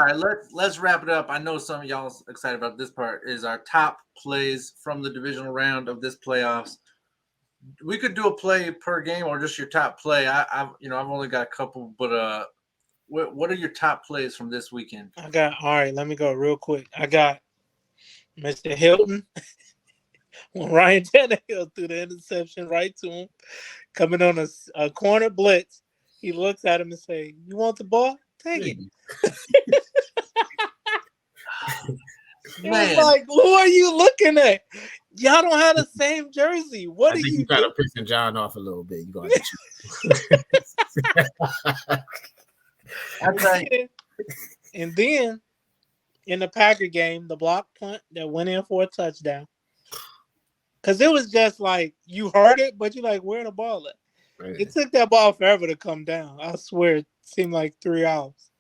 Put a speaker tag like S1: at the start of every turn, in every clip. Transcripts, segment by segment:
S1: right, let's wrap it up. I know some of y'all excited about this part. Is our top plays from the divisional round of this playoffs. We could do a play per game or just your top play. I've only got a couple, but what are your top plays from this weekend?
S2: All right, let me go real quick. I got Mr. Hilton when Ryan Tannehill threw the interception right to him, coming on a corner blitz. He looks at him and say, "You want the ball? Take it." It was
S1: Man,
S2: like, who are you looking at? Y'all don't have the same jersey. What
S3: I
S2: are
S3: think
S2: you
S3: you kind
S2: doing?
S3: of pissing John off a little bit. You got to
S2: And then in the Packer game, the block punt that went in for a touchdown. Because it was just like, you heard it, but you're like, where the ball at?
S3: Right.
S2: It took that ball forever to come down. I swear, it seemed like 3 hours.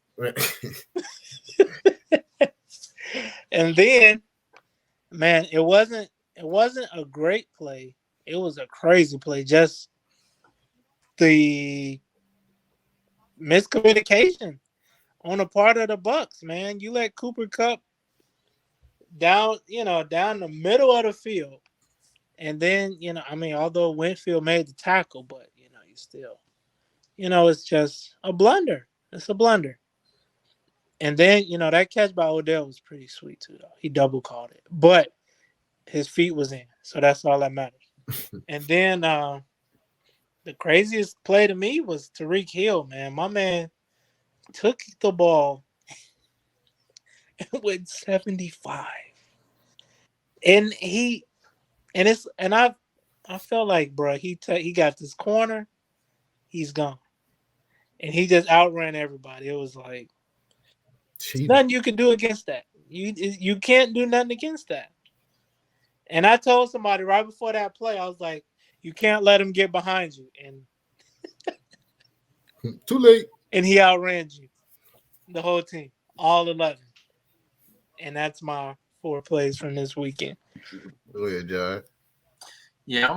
S2: And then, man, it wasn't a great play. It was a crazy play. Just the miscommunication on the part of the Bucks, man. You let Cooper Kupp down the middle of the field. And then, although Winfield made the tackle, but you still, it's just a blunder. It's a blunder. And then, that catch by Odell was pretty sweet too, though. He double called it. But his feet was in. So that's all that matters. And then the craziest play to me was Tyreek Hill, man. My man took the ball and went 75. And I felt like, bro, he got this corner, he's gone. And he just outran everybody. It was like nothing you can do against that. You can't do nothing against that. And I told somebody right before that play, I was like, you can't let him get behind you. And
S3: too late.
S2: And he outran you, the whole team, all 11. And that's my 4 plays from this weekend.
S3: Go ahead, John.
S1: Yeah,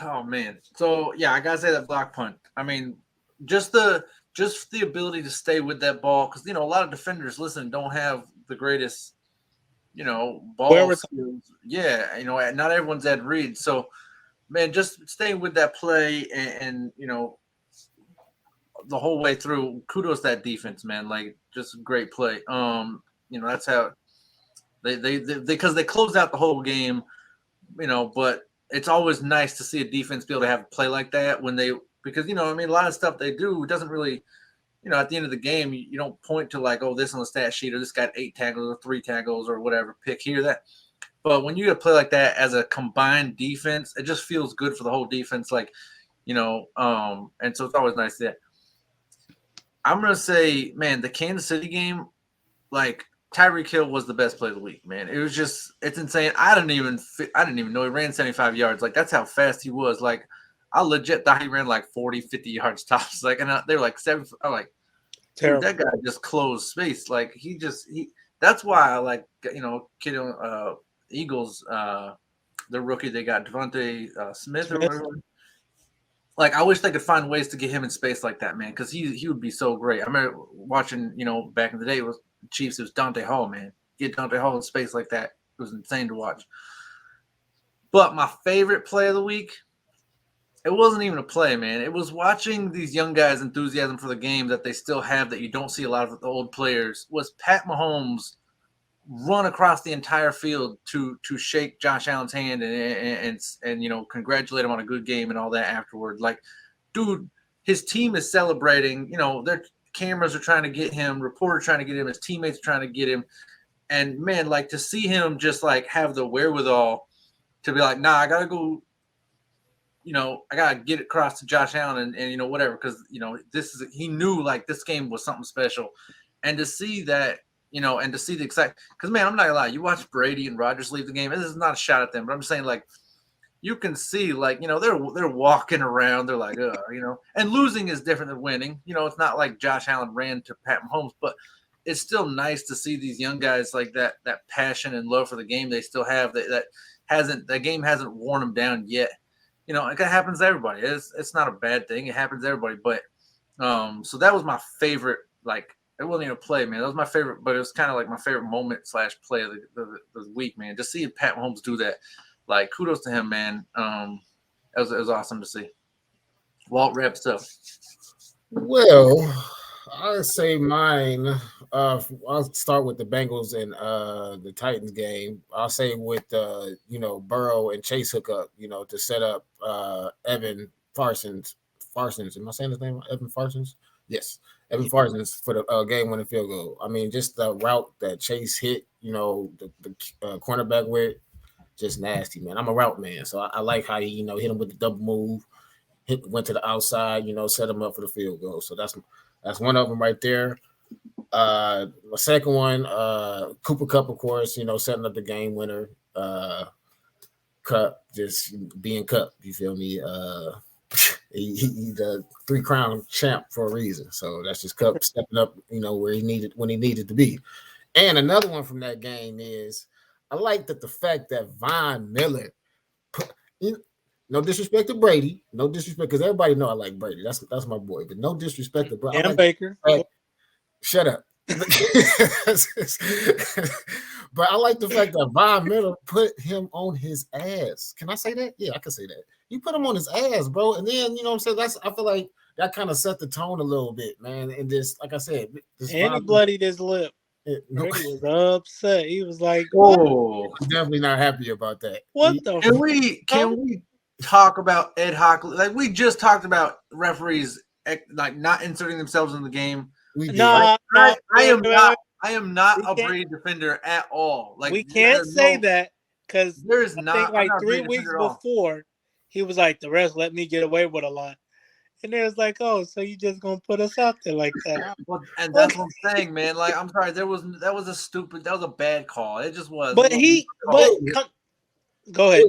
S1: oh man. So yeah, I gotta say that block punt. I mean, just the ability to stay with that ball, because a lot of defenders don't have the greatest ball skills. Yeah, not everyone's Ed Reed. So man, just staying with that play and the whole way through, kudos to that defense, man. Like, just great play. That's how they because they closed out the whole game, but it's always nice to see a defense be able to have a play like that because a lot of stuff they do doesn't really, at the end of the game, you don't point to like, oh, this on the stat sheet or this got 8 tackles or 3 tackles or whatever, pick here, that. But when you get a play like that as a combined defense, it just feels good for the whole defense. Like, and so it's always nice that. I'm going to say, man, the Kansas City game, like, Tyreek Hill was the best play of the week, man. It was just, it's insane. I didn't even know he ran 75 yards. Like, that's how fast he was. Like, I legit thought he ran like 40, 50 yards tops. Like, and they were like 7. I'm like, dude, that guy just closed space. Like, that's why I like, kid Eagles, the rookie they got, Devontae Smith or whatever. Like, I wish they could find ways to get him in space like that, man, because he would be so great. I remember watching, back in the day, it was Chiefs, it was Dante Hall, man. Get Dante Hall in space like that. It was insane to watch. But my favorite play of the week, it wasn't even a play, man. It was watching these young guys' enthusiasm for the game that they still have that you don't see a lot of the old players, was Pat Mahomes run across the entire field to shake Josh Allen's hand and congratulate him on a good game and all that afterward. Like, dude, his team is celebrating. Their cameras are trying to get him, reporters trying to get him, his teammates trying to get him, and man, like, to see him just like have the wherewithal to be like, nah, I gotta go. I gotta get it across to Josh Allen and whatever, because he knew like this game was something special, and to see that. And to see the excitement, because man, I'm not gonna lie, you watch Brady and Rodgers leave the game, and this is not a shot at them, but I'm saying, like, you can see, like, they're walking around, they're like, and losing is different than winning. It's not like Josh Allen ran to Pat Mahomes, but it's still nice to see these young guys like that passion and love for the game they still have that game hasn't worn them down yet. It happens to everybody. It's not a bad thing. It happens to everybody, but so that was my favorite, like, It wasn't even a play, man. That was my favorite, but it was kind of like my favorite moment / play of the week, man. Just seeing Pat Mahomes do that, like kudos to him, man. It was awesome to see. Walt wraps up.
S3: Well, I'll say mine. I'll start with the Bengals and the Titans game. I'll say with Burrow and Chase hookup, to set up Evan Parsons. Am I saying his name? Evan Parsons? Yes, Evan Parsons for the game-winning field goal. I mean, just the route that Chase hit, the cornerback with, just nasty, man. I'm a route man, so I like how he, hit him with the double move. Went to the outside, set him up for the field goal. So that's one of them right there. My second one, Cooper Kupp, of course, setting up the game winner. Kupp just being Kupp, you feel me? He's the 3-crown champ for a reason. So that's just Kupp stepping up, where when he needed to be. And another one from that game is I like the fact that Von Miller no disrespect to Brady. No disrespect, because everybody know I like Brady. That's my boy. But no disrespect to Brady.
S2: And Baker.
S3: Shut up. But I like the fact that Von Miller put him on his ass. Can I say that? Yeah, I can say that. You put him on his ass, bro. And then, what I'm saying? I feel like that kind of set the tone a little bit, man. And just, like I said,
S2: and he bloodied his lip. Brady was upset. He was like,
S1: "Oh,
S3: definitely not happy about that."
S1: Can we talk about Ed Hockley? Like, we just talked about referees like not inserting themselves in the game. I am not a Brady defender at all. Like,
S2: we can't say that because
S1: there's not
S2: like 3 weeks before he was like, the refs let me get away with a lot. And it was like, oh, so you just gonna put us out there like that?
S1: And that's what I'm saying, man. Like, I'm sorry, that was a bad call. It just was.
S2: But go ahead.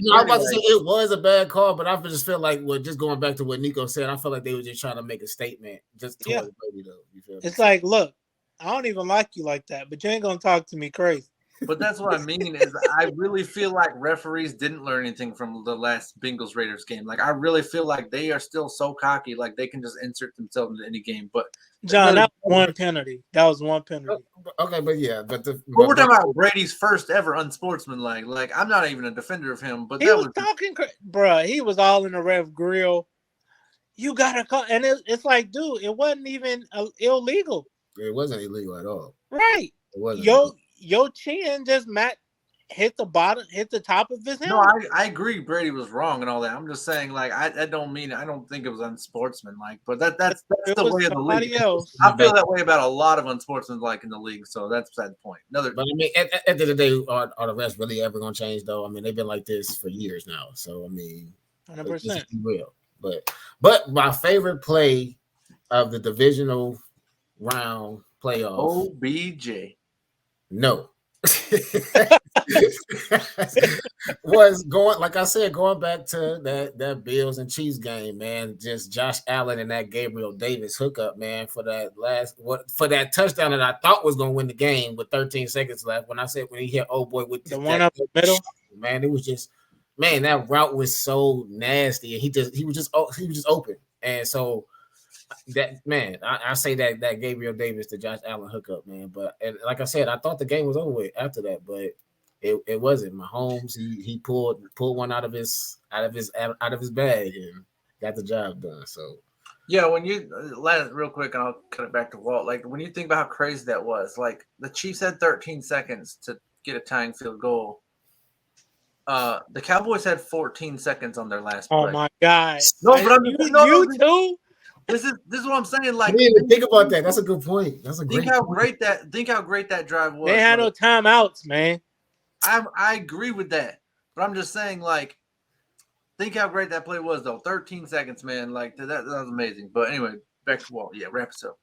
S3: No, I was about to say it was a bad call, but I just feel like, just going back to what Nico said, I feel like they were just trying to make a statement just towards Brady, though. You feel me?
S2: It's like, look, I don't even like you like that, but you ain't gonna talk to me crazy.
S1: But that's what I mean is I really feel like referees didn't learn anything from the last Bengals Raiders game. Like, I really feel like they are still so cocky, like they can just insert themselves into any game. But
S2: John, that was one penalty.
S3: Okay, but yeah, but
S1: we're talking about Brady's first ever unsportsmanlike. Like, I'm not even a defender of him, but
S2: he was talking, bruh. He was all in the ref grill. You gotta call, and it's like, dude, it wasn't even illegal.
S3: It wasn't illegal at all,
S2: right?
S3: It wasn't.
S2: Your chin just hit the top of his helmet.
S1: No, I agree. Brady was wrong and all that. I'm just saying, like, I don't think it was unsportsmanlike, but that's the way of the league. I feel that way about a lot of unsportsmanlike in the league, so that's beside the point. But
S3: I mean, at the end of the day, are the refs really ever gonna change though? I mean, they've been like this for years now, so I mean,
S2: 100%.
S3: Real. But my favorite play of the divisional round playoff,
S1: OBJ.
S3: No. was going back to that Bills and Chiefs game, man. Just Josh Allen and that Gabriel Davis hookup, man, for that touchdown that I thought was gonna win the game with 13 seconds left. When he hit with
S2: the one up the middle,
S3: man, it was just, man, that route was so nasty, and he was just open, and so. That, man, I say that Gabriel Davis to Josh Allen hookup, man. But and like I said, I thought the game was over with after that, but it wasn't. Mahomes, he pulled one out of his bag and got the job done. So
S1: yeah, when you real quick, and I'll cut it back to Walt. Like, when you think about how crazy that was, like, the Chiefs had 13 seconds to get a tying field goal. The Cowboys had 14 seconds on their last play.
S2: Oh my God!
S1: No, but
S2: you too.
S1: This is what I'm saying. Like,
S3: I didn't even think about that. That's a good point. That's a great
S1: think how great that drive was.
S2: They had no timeouts, man.
S1: I agree with that, but I'm just saying, like, think how great that play was, though. 13 seconds, man. Like, that was amazing. But anyway, back to Walt. Yeah, wrap us up.